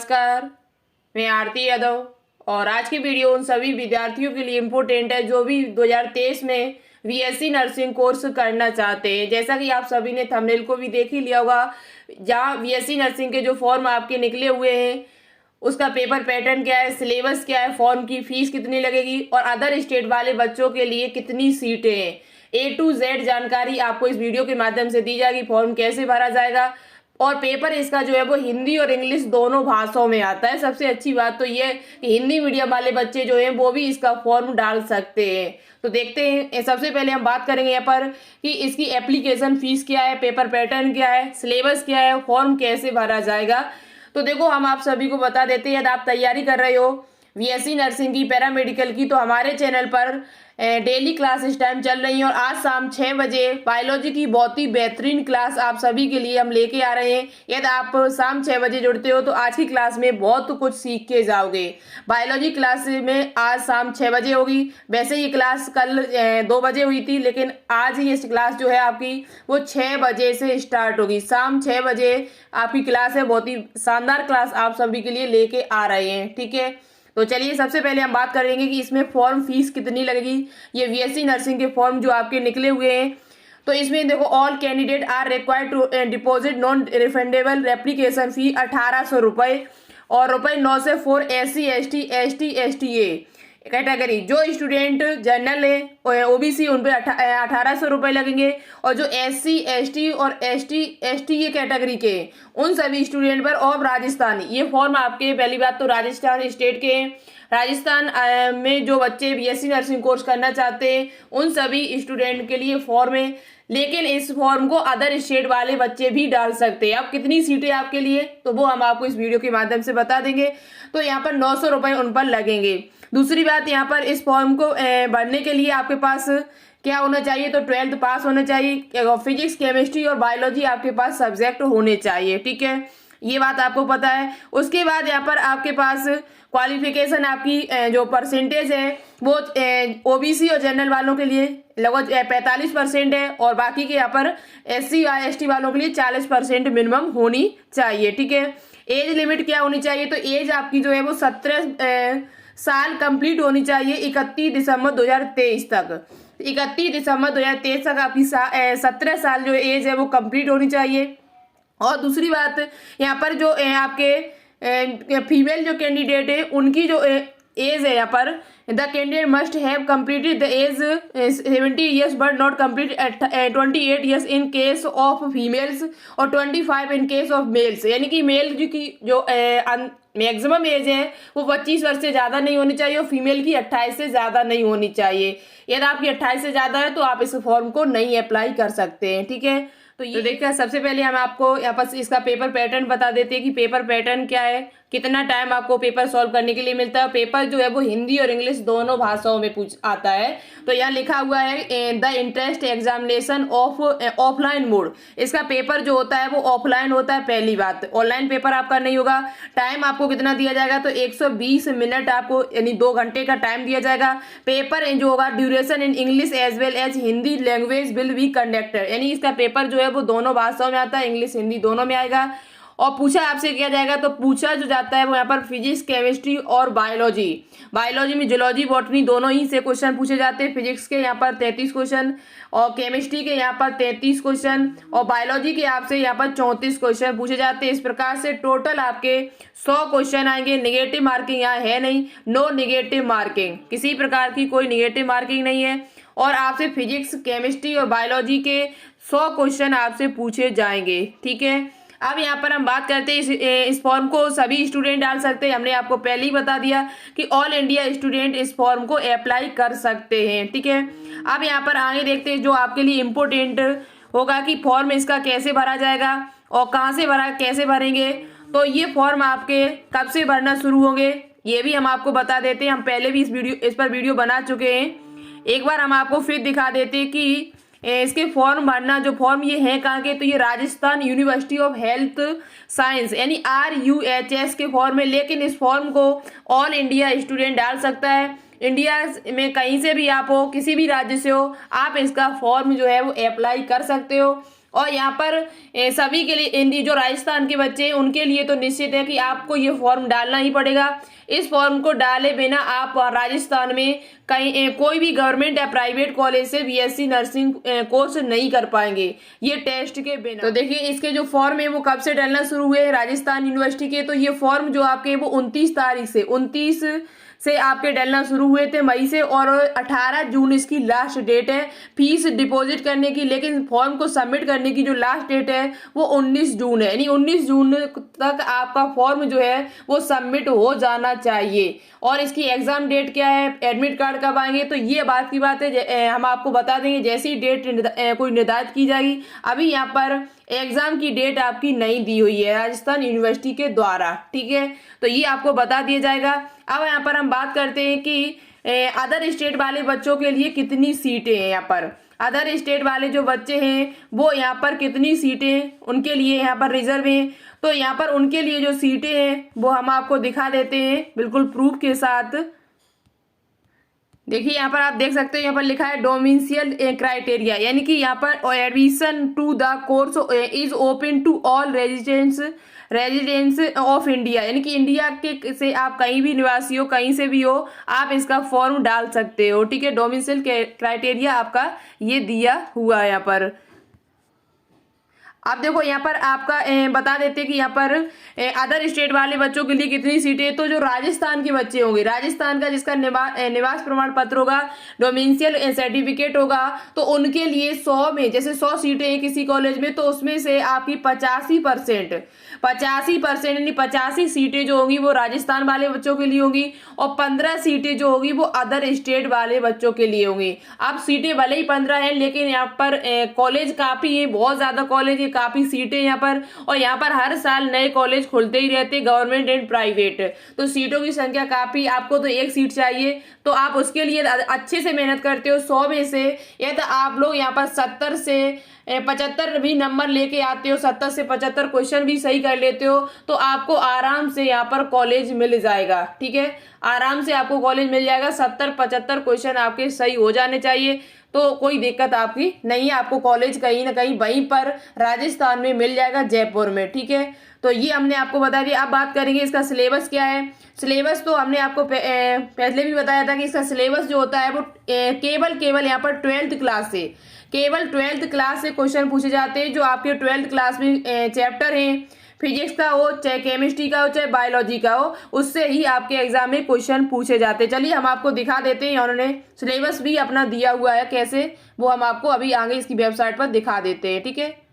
नमस्कार, मैं आरती यादव और आज की वीडियो उन सभी विद्यार्थियों के लिए इम्पोर्टेंट है जो भी 2023 में बीएससी नर्सिंग कोर्स करना चाहते हैं। जैसा कि आप सभी ने थंबनेल को भी देख ही लिया होगा, जहां बीएससी नर्सिंग के जो फॉर्म आपके निकले हुए हैं उसका पेपर पैटर्न क्या है, सिलेबस क्या है, फॉर्म की फीस कितनी लगेगी और अदर स्टेट वाले बच्चों के लिए कितनी सीटें हैं, A to Z जानकारी आपको इस वीडियो के माध्यम से दी जाएगी। फॉर्म कैसे भरा जाएगा और पेपर इसका जो है वो हिंदी और इंग्लिश दोनों भाषाओं में आता है। सबसे अच्छी बात तो ये है कि हिंदी मीडियम वाले बच्चे जो हैं वो भी इसका फॉर्म डाल सकते हैं। तो देखते हैं, सबसे पहले हम बात करेंगे यहाँ पर कि इसकी एप्लीकेशन फीस क्या है, पेपर पैटर्न क्या है, सिलेबस क्या है, फॉर्म कैसे भरा जाएगा। तो देखो, हम आप सभी को बता देते हैं, यदि आप तैयारी कर रहे हो बीएससी नर्सिंग की, पैरामेडिकल की, तो हमारे चैनल पर डेली क्लास इस टाइम चल रही है और आज शाम 6 बजे बायोलॉजी की बहुत ही बेहतरीन क्लास आप सभी के लिए हम लेके आ रहे हैं। यदि आप शाम 6 बजे जुड़ते हो तो आज की क्लास में बहुत कुछ सीख के जाओगे। बायोलॉजी क्लास में आज शाम 6 बजे होगी। वैसे ये क्लास कल 2 बजे हुई थी, लेकिन आज ये क्लास जो है आपकी वो 6 बजे से स्टार्ट होगी। शाम 6 बजे आपकी क्लास है, बहुत ही शानदार क्लास आप सभी के लिए लेके आ रहे हैं। ठीक है, तो चलिए सबसे पहले हम बात करेंगे कि इसमें फॉर्म फीस कितनी लगेगी। ये बीएससी नर्सिंग के फॉर्म जो आपके निकले हुए हैं, तो इसमें देखो, all candidate are required to deposit non refundable application fee 1800 रुपये और ₹900 for SC ST STA category. जो स्टूडेंट जनरल है ओबीसी उन पे 1800 रुपये लगेंगे और जो SC ST और STA कैटेगरी के उन सभी स्टूडेंट पर ऑफ राजस्थान। ये फॉर्म आपके, पहली बात तो राजस्थान स्टेट के हैं। राजस्थान में जो बच्चे बीएससी नर्सिंग कोर्स करना चाहते हैं उन सभी स्टूडेंट के लिए फॉर्म है, लेकिन इस फॉर्म को अदर स्टेट वाले बच्चे भी डाल सकते हैं। अब कितनी सीटें आपके लिए, तो वो हम आपको इस वीडियो के माध्यम से बता देंगे। तो यहाँ पर 900 रुपये उन पर लगेंगे। दूसरी बात, यहाँ पर इस फॉर्म को भरने के लिए आपके पास क्या होना चाहिए, तो 12th पास होना चाहिए। फिजिक्स, केमिस्ट्री और बायोलॉजी आपके पास सब्जेक्ट होने चाहिए। ठीक है, ये बात आपको पता है। उसके बाद यहाँ पर आपके पास क्वालिफिकेशन, आपकी जो परसेंटेज है वो ओबीसी और जनरल वालों के लिए लगभग 45% है और बाकी के यहाँ पर SC ST वालों के लिए 40% मिनिमम होनी चाहिए। ठीक है, एज लिमिट क्या होनी चाहिए, तो एज आपकी जो है वो 17 साल कंप्लीट होनी चाहिए 31 दिसंबर 2023 तक। 31 दिसंबर 2023 तक आपकी 17 साल जो एज है वो कंप्लीट होनी चाहिए। और दूसरी बात, यहाँ पर जो आपके फीमेल जो कैंडिडेट है उनकी जो एज है, यहाँ पर the candidate must have completed the age 70 years but not complete 28 years in case of females और 25 इन केस ऑफ मेल्स। यानी कि मेल की जो मैक्सिमम एज है वो 25 वर्ष से ज़्यादा नहीं होनी चाहिए और फीमेल की 28 से ज़्यादा नहीं होनी चाहिए। यदि आपकी 28 से ज़्यादा है तो आप इस फॉर्म को नहीं अप्लाई कर सकते हैं। ठीक है, तो ये देखिए, सबसे पहले हम आपको यहाँ पर इसका पेपर पैटर्न बता देते हैं कि पेपर पैटर्न क्या है, कितना टाइम आपको पेपर सॉल्व करने के लिए मिलता है। पेपर जो है वो हिंदी और इंग्लिश दोनों भाषाओं में आता है। तो यहाँ लिखा हुआ है the entrance examination of offline mode. इसका पेपर जो होता है वो ऑफलाइन होता है। पहली बात, ऑनलाइन पेपर आपका नहीं होगा। टाइम आपको कितना दिया जाएगा, तो 120 मिनट आपको, यानी 2 घंटे का टाइम दिया जाएगा। पेपर जो होगा duration in English as well as Hindi language will be conducted. यानी इसका पेपर जो है वो दोनों भाषाओं में आता है, इंग्लिश हिंदी दोनों में आएगा। और पूछा आपसे क्या जाएगा, तो पूछा जो जाता है वो यहाँ पर फिजिक्स, केमिस्ट्री और बायोलॉजी। बायोलॉजी में जूलॉजी, बॉटनी दोनों ही से क्वेश्चन पूछे जाते हैं। फिजिक्स के यहाँ पर 33 क्वेश्चन और केमिस्ट्री के यहाँ पर 33 क्वेश्चन और बायोलॉजी के आपसे यहाँ पर 34 क्वेश्चन पूछे जाते हैं। इस प्रकार से टोटल आपके 100 क्वेश्चन आएंगे। निगेटिव मार्किंग यहाँ है नहीं, नो निगेटिव मार्किंग, किसी प्रकार की कोई निगेटिव मार्किंग नहीं है। और आपसे फिजिक्स, केमिस्ट्री और बायोलॉजी के 100 क्वेश्चन आपसे पूछे जाएंगे। ठीक है, अब यहाँ पर हम बात करते हैं इस फॉर्म को सभी स्टूडेंट डाल सकते हैं। हमने आपको पहले ही बता दिया कि ऑल इंडिया स्टूडेंट इस फॉर्म को अप्लाई कर सकते हैं। ठीक है, अब यहाँ पर आगे देखते हैं जो आपके लिए इम्पोर्टेंट होगा कि फॉर्म इसका कैसे भरा जाएगा और कहाँ से भरा, कैसे भरेंगे। तो ये फॉर्म आपके कब से भरना शुरू होंगे ये भी हम आपको बता देते हैं। हम पहले भी इस पर वीडियो बना चुके हैं। एक बार हम आपको फिर दिखा देते हैं कि इसके फॉर्म भरना, जो फॉर्म ये है कहाँ के, तो ये Rajasthan university of health science यानी RUHS के फॉर्म है। लेकिन इस फॉर्म को ऑल इंडिया स्टूडेंट डाल सकता है। इंडिया में कहीं से भी आप हो, किसी भी राज्य से हो, आप इसका फॉर्म जो है वो अप्लाई कर सकते हो। और यहाँ पर सभी के लिए हिंदी जो राजस्थान के बच्चे हैं उनके लिए तो निश्चित है कि आपको ये फॉर्म डालना ही पड़ेगा। इस फॉर्म को डाले बिना आप राजस्थान में कहीं कोई भी गवर्नमेंट या प्राइवेट कॉलेज से बीएससी नर्सिंग कोर्स नहीं कर पाएंगे ये टेस्ट के बिना। तो देखिए इसके जो फॉर्म है वो कब से डालना शुरू हुए राजस्थान यूनिवर्सिटी के, तो ये फॉर्म जो आपके वो 29 तारीख से 29 से आपके डलना शुरू हुए थे मई से, और 18 जून इसकी लास्ट डेट है फीस डिपॉजिट करने की। लेकिन फॉर्म को सबमिट करने की जो लास्ट डेट है वो 19 जून है, यानी 19 जून तक आपका फॉर्म जो है वो सबमिट हो जाना चाहिए। और इसकी एग्जाम डेट क्या है, एडमिट कार्ड कब आएंगे, तो ये बात की बात है हम आपको बता देंगे जैसी डेट कोई निर्धारित की जाएगी। अभी यहाँ पर एग्जाम की डेट आपकी नहीं दी हुई है राजस्थान यूनिवर्सिटी के द्वारा, ठीक है, तो ये आपको बता दिया जाएगा। अब यहाँ पर हम बात करते हैं कि अदर स्टेट वाले बच्चों के लिए कितनी सीटें हैं। यहाँ पर अदर स्टेट वाले जो बच्चे हैं वो यहाँ पर कितनी सीटें उनके लिए यहाँ पर रिजर्व हैं, तो यहाँ पर उनके लिए जो सीटें हैं वो हम आपको दिखा देते हैं बिल्कुल प्रूफ के साथ। देखिए यहाँ पर आप देख सकते हो, यहाँ पर लिखा है डोमिसाइल क्राइटेरिया, यानी कि यहाँ पर admission to the course is open to all residents of India, यानी कि इंडिया के से आप कहीं भी निवासी हो, कहीं से भी हो, आप इसका फॉर्म डाल सकते हो, ठीक है। डोमिसाइल क्राइटेरिया आपका ये दिया हुआ है यहाँ पर। आप देखो यहाँ पर आपका बता देते हैं कि यहाँ पर अदर स्टेट वाले बच्चों के लिए कितनी सीटें, तो जो राजस्थान के बच्चे होंगे, राजस्थान का जिसका निवास प्रमाण पत्र होगा, डोमिसाइल सर्टिफिकेट होगा, तो उनके लिए 100 में जैसे 100 सीटें हैं किसी कॉलेज में, तो उसमें से आपकी 85% यानी 85 सीटें जो होंगी वो राजस्थान वाले बच्चों के लिए होंगी, और 15 सीटें जो होगी वो अदर स्टेट वाले बच्चों के लिए होंगी। अब सीटें भले ही 15 हैं, लेकिन यहाँ पर कॉलेज काफी है, बहुत ज्यादा कॉलेज है, काफी सीटें यहाँ पर, और यहाँ पर हर साल नए कॉलेज खुलते ही रहते गवर्नमेंट एंड प्राइवेट, तो सीटों की संख्या काफी। आपको तो एक सीट चाहिए, तो आप उसके लिए अच्छे से मेहनत करते हो 100 में से, या तो आप लोग यहाँ पर 70 से 75 भी नंबर लेके आते हो, 70 से 75 क्वेश्चन भी सही कर लेते हो, तो आपको आराम से यहाँ पर कॉलेज मिल जाएगा, ठीक है, आराम से आपको कॉलेज मिल जाएगा। 70-75 क्वेश्चन आपके सही हो जाने चाहिए, तो कोई दिक्कत आपकी नहीं है, आपको कॉलेज कहीं ना कहीं वहीं पर राजस्थान में मिल जाएगा, जयपुर में, ठीक है। तो ये हमने आपको बता दिया। अब बात करेंगे इसका सिलेबस क्या है। सिलेबस तो हमने आपको पहले भी बताया था कि इसका सिलेबस जो होता है वो केवल यहाँ पर 12th क्लास से, केवल 12th क्लास से क्वेश्चन पूछे जाते हैं। जो आपके 12th क्लास में चैप्टर हैं, फिजिक्स का हो, चाहे केमिस्ट्री का हो, चाहे बायोलॉजी का हो, उससे ही आपके एग्जाम में क्वेश्चन पूछे जाते हैं। चलिए हम आपको दिखा देते हैं, उन्होंने सिलेबस भी अपना दिया हुआ है कैसे, वो हम आपको अभी आगे इसकी वेबसाइट पर दिखा देते हैं, ठीक है।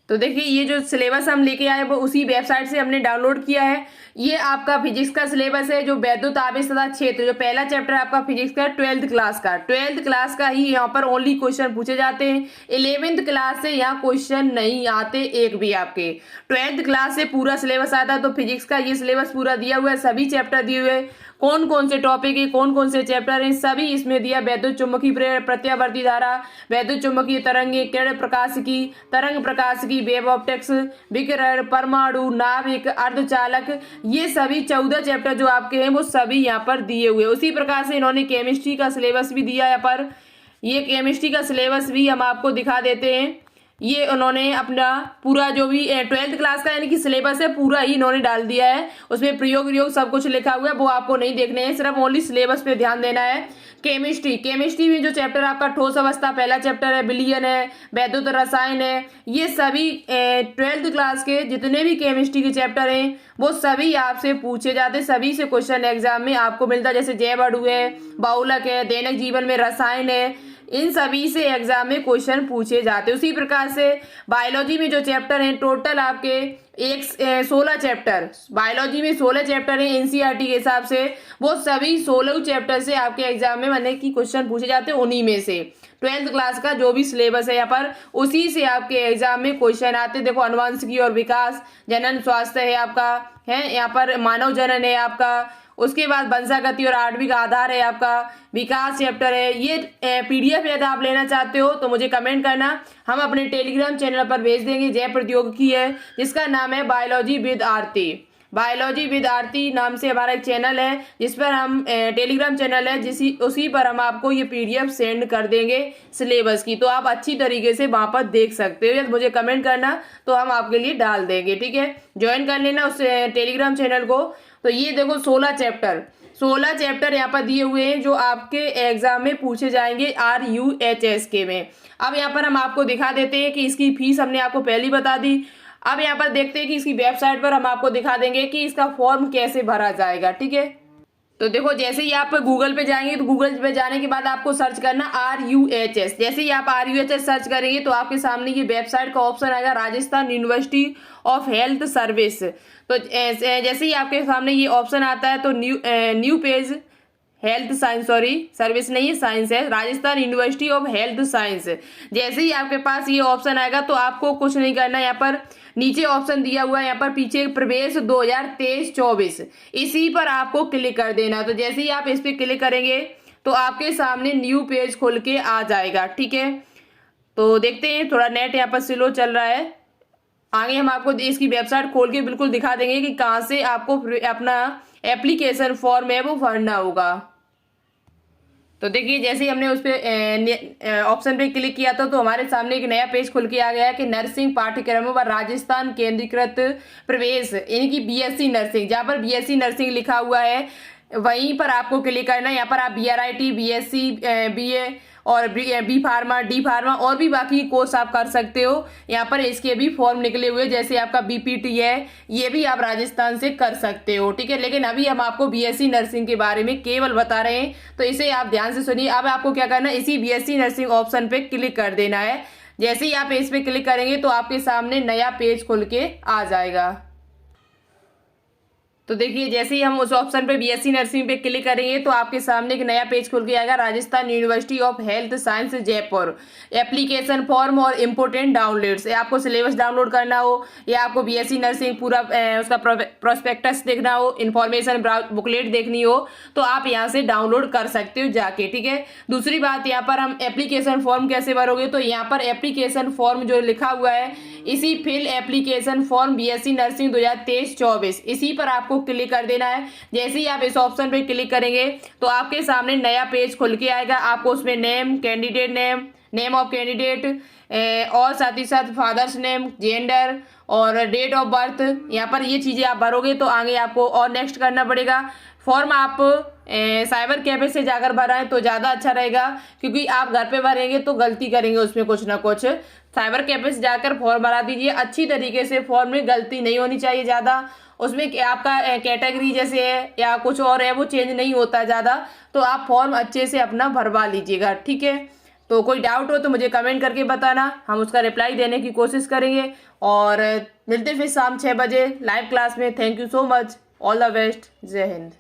तो देखिए ये जो सिलेबस हम लेके आए वो उसी वेबसाइट से हमने डाउनलोड किया है। ये आपका फिजिक्स का सिलेबस है, जो वैद्युत आवेश तथा क्षेत्र, जो पहला चैप्टर है आपका फिजिक्स का 12th क्लास का ही यहाँ पर ओनली क्वेश्चन पूछे जाते हैं। 11th क्लास से यहाँ क्वेश्चन नहीं आते एक भी आपके। 12th क्लास से पूरा सिलेबस आता है, तो फिजिक्स का ये सिलेबस पूरा दिया हुआ है, सभी चैप्टर दिए हुए हैं, कौन कौन से टॉपिक है, कौन कौन से चैप्टर हैं, सभी इसमें दिया। वैद्युत चुम्बकीय प्रत्यावर्ती धारा, वैद्युत चुम्बकीय तरंगे, किरण प्रकाशिकी, तरंग प्रकाशिकी, वेव ऑप्टिक्स, विकिरण, परमाणु, नाभिक, अर्धचालक, ये सभी 14 चैप्टर जो आपके हैं वो सभी यहाँ पर दिए हुए। उसी प्रकार से इन्होंने केमिस्ट्री का सिलेबस भी दिया है यहाँ पर। ये केमिस्ट्री का सिलेबस भी हम आपको दिखा देते हैं। ये उन्होंने अपना पूरा जो भी 12th क्लास का यानी कि सिलेबस है पूरा ही इन्होंने डाल दिया है। उसमें प्रयोग सब कुछ लिखा हुआ है, वो आपको नहीं देखने हैं, सिर्फ ओनली सिलेबस पे ध्यान देना है। केमिस्ट्री में जो चैप्टर आपका ठोस अवस्था पहला चैप्टर है, विलयन है, वैद्युत रसायन है, ये सभी 12th क्लास के जितने भी केमिस्ट्री के चैप्टर हैं वो सभी आपसे पूछे जाते, सभी से क्वेश्चन एग्जाम में आपको मिलता है। जैसे जैव अणु है, बहुलक है, दैनिक जीवन में रसायन है, इन सभी से एग्जाम में क्वेश्चन पूछे जाते हैं। उसी प्रकार से बायोलॉजी में जो चैप्टर हैं टोटल आपके 16 चैप्टर, बायोलॉजी में 16 चैप्टर हैं एनसीईआरटी के हिसाब से, वो सभी 16 चैप्टर से आपके एग्जाम में माने कि क्वेश्चन पूछे जाते हैं। उन्हीं में से 12th क्लास का जो भी सिलेबस है यहाँ पर उसी से आपके एग्जाम में क्वेश्चन आते हैं। देखो अनुवांशिकी और विकास, जनन स्वास्थ्य है आपका, है यहाँ पर मानव जनन है आपका, उसके बाद वंशागति और आणविक आधार है आपका, विकास चैप्टर है। ये पीडीएफ यदि आप लेना चाहते हो तो मुझे कमेंट करना, हम अपने टेलीग्राम चैनल पर भेज देंगे। जय प्रौद्योगिकी है जिसका नाम है बायोलॉजी विद आरती। बायोलॉजी विद्यार्थी नाम से हमारा एक चैनल है, जिस पर हम टेलीग्राम चैनल है उसी पर हम आपको ये PDF सेंड कर देंगे सिलेबस की, तो आप अच्छी तरीके से वहाँ पर देख सकते हो। या मुझे कमेंट करना तो हम आपके लिए डाल देंगे, ठीक है। ज्वाइन कर लेना उस टेलीग्राम चैनल को। तो ये देखो 16 चैप्टर यहाँ पर दिए हुए हैं जो आपके एग्जाम में पूछे जाएंगे RUHS के में। अब यहाँ पर हम आपको दिखा देते हैं कि इसकी फीस हमने आपको पहले ही बता दी। अब यहाँ पर देखते हैं कि इसकी वेबसाइट पर हम आपको दिखा देंगे कि इसका फॉर्म कैसे भरा जाएगा, ठीक है। तो देखो जैसे ही आप गूगल पे जाएंगे तो गूगल पे जाने के बाद आपको सर्च करना RUHS। जैसे ही आप RUHS सर्च करेंगे तो आपके सामने ये वेबसाइट का ऑप्शन आएगा, Rajasthan university of health service. तो जैसे ही आपके सामने ये ऑप्शन आता है तो new page health science, sorry service नहीं है, साइंस है, Rajasthan university of health science. जैसे ही आपके पास ये ऑप्शन आएगा तो आपको कुछ नहीं करना है। यहाँ पर नीचे ऑप्शन दिया हुआ है, यहाँ पर पीछे प्रवेश 2023-24, इसी पर आपको क्लिक कर देना। तो जैसे ही आप इस पर क्लिक करेंगे तो आपके सामने न्यू पेज खोल के आ जाएगा, ठीक है। तो देखते हैं, थोड़ा नेट यहाँ पर स्लो चल रहा है। आगे हम आपको इसकी वेबसाइट खोल के बिल्कुल दिखा देंगे कि कहाँ से आपको अपना एप्लीकेशन फॉर्म है वो भरना होगा। तो देखिए जैसे ही हमने उस पर ऑप्शन पे क्लिक किया था तो हमारे सामने एक नया पेज खुल के आ गया कि नर्सिंग पाठ्यक्रमों पर राजस्थान केंद्रीकृत प्रवेश, यानी कि BSc नर्सिंग। जहाँ पर BSc नर्सिंग लिखा हुआ है वहीं पर आपको क्लिक करना है। यहाँ पर आप BRIT, BSc, BA और B फार्मा, D फार्मा और भी बाकी कोर्स आप कर सकते हो। यहाँ पर इसके भी फॉर्म निकले हुए, जैसे आपका BPT है, ये भी आप राजस्थान से कर सकते हो, ठीक है। लेकिन अभी हम आपको BSc नर्सिंग के बारे में केवल बता रहे हैं, तो इसे आप ध्यान से सुनिए। अब आपको क्या करना है, इसी BSc नर्सिंग ऑप्शन पे क्लिक कर देना है। जैसे ही आप इस पे क्लिक करेंगे तो आपके सामने नया पेज खुल के आ जाएगा। तो देखिए जैसे ही हम उस ऑप्शन पे BSc नर्सिंग पे क्लिक करेंगे तो आपके सामने एक नया पेज खुल के आएगा, Rajasthan university of health science Jaipur, application form और इम्पोर्टेंट डाउनलोड्स। आपको सिलेबस डाउनलोड करना हो या आपको BSc नर्सिंग पूरा उसका प्रोस्पेक्टस देखना हो, इन्फॉर्मेशन बुकलेट देखनी हो, तो आप यहाँ से डाउनलोड कर सकते हो जाके, ठीक है। दूसरी बात, यहाँ पर हम एप्लीकेशन फॉर्म कैसे भरोगे, तो यहाँ पर एप्लीकेशन फॉर्म जो लिखा हुआ है, इसी fill application form BSc nursing 2023-24, इसी पर आपको क्लिक कर देना है। जैसे ही आप इस ऑप्शन पे क्लिक करेंगे तो आपके सामने नया पेज खुल के आएगा। आपको उसमें name, candidate name, name of candidate और साथ ही साथ फादर्स नेम, जेंडर और डेट ऑफ बर्थ, यहाँ पर ये चीज़ें आप भरोगे तो आगे आपको और नेक्स्ट करना पड़ेगा। फॉर्म आप साइबर कैफे से जाकर भराएं तो ज़्यादा अच्छा रहेगा, क्योंकि आप घर पे भरेंगे तो गलती करेंगे उसमें कुछ ना कुछ। साइबर कैफे से जाकर फॉर्म भरा दीजिए अच्छी तरीके से, फॉर्म में गलती नहीं होनी चाहिए ज़्यादा। उसमें आपका कैटेगरी जैसे है या कुछ और है वो चेंज नहीं होता ज़्यादा, तो आप फॉर्म अच्छे से अपना भरवा लीजिएगा, ठीक है। तो कोई डाउट हो तो मुझे कमेंट करके बताना, हम उसका रिप्लाई देने की कोशिश करेंगे। और मिलते फिर शाम 6 बजे लाइव क्लास में। Thank you so much, all the best, जय हिंद।